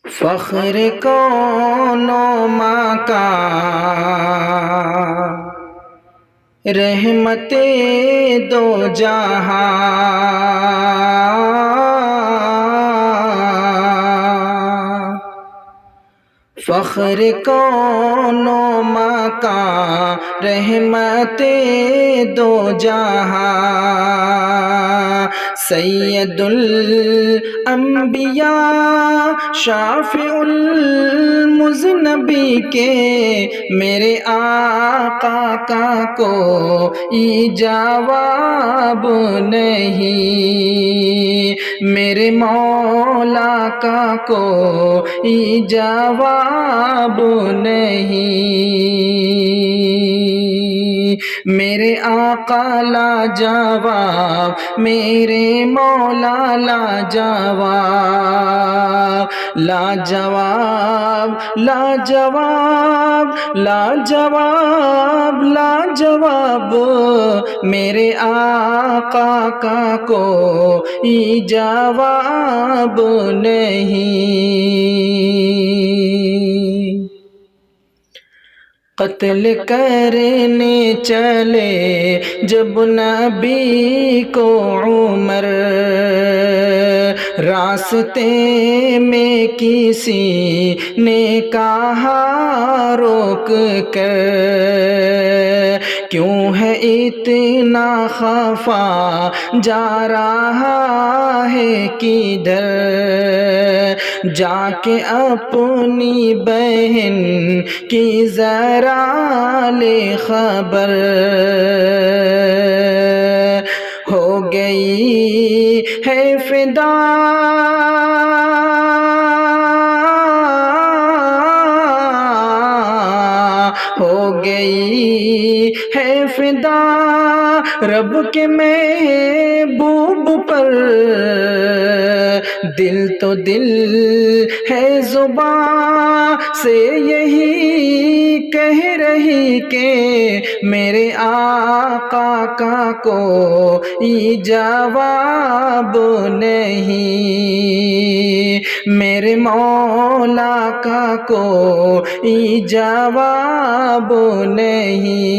فخر کون و مکان، رحمت دو جہاں، فخر کون و مکان، رحمت دو جہاں، سید الانبیاء شافع المذنبی کے میرے آقا کا کوئی جواب نہیں، میرے مولا کا کوئی جواب نہیں، میرے آقا لاجواب، میرے مولا لاجواب، لاجواب لاجواب لاجواب لاجواب، میرے آقا کا کوئی جواب نہیں، قتل کرنے چلے جب نبی کو عمر، راستے میں کسی نے کہا روک کر، کیوں ہے اتنا خفا، جا رہا ہے کدھر، جا کے اپنی بہن کی ذرا لے خبر، ہو گئی ہے فدا ہو گئی ہے فدا رب کے محبوب پر، دل تو دل ہے زباں سے یہی کہہ رہی کہ میرے آقا کا کوئی جواب نہیں، میرے مولا کا کوئی جواب نہیں،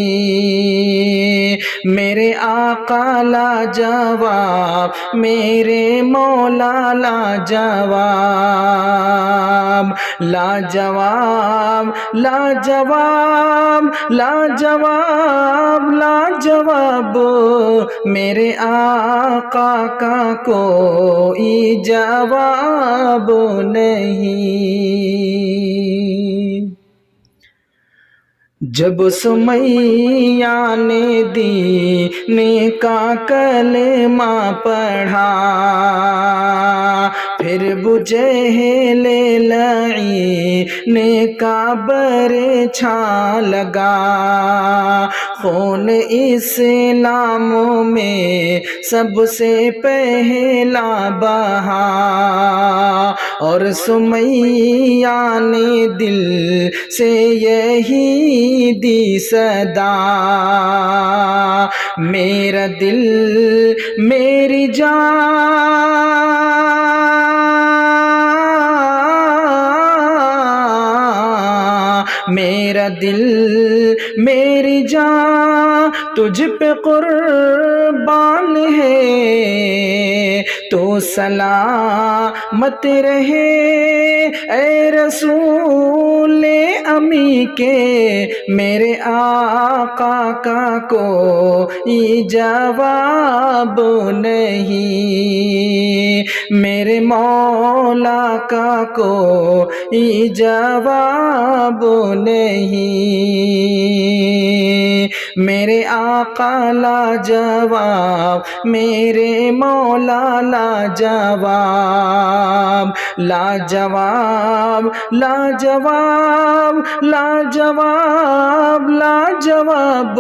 میرے آقا لاجواب، میرے مولا لاجواب، لاجواب لاجواب لاجواب لاجواب، میرے آقا کا کوئی جواب نہیں، جب سمیہ نے دین کا کلمہ پڑھا، پھر بجہل لعین کا برچھا لگا، خون اسلام میں سب سے پہلا بہا، اور سمیہ نے دل سے یہی دی صدا، میرا دل میری جان، میرا دل میری جان تجھ پہ قربان ہے، تو سلامت رہے اے رسول امی کے، میرے آقا کا کوئی جواب نہیں، میرے مولا کا کوئی جواب نہیں، میرے آقا لاجواب، میرے مولا لاجواب، لاجواب لاجواب لاجواب لاجواب،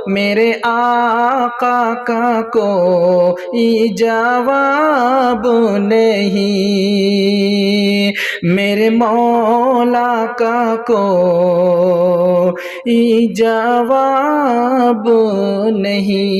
میرے آقا کا کوئی جواب نہیں، میرے مولا کا کوئی جواب نہیں۔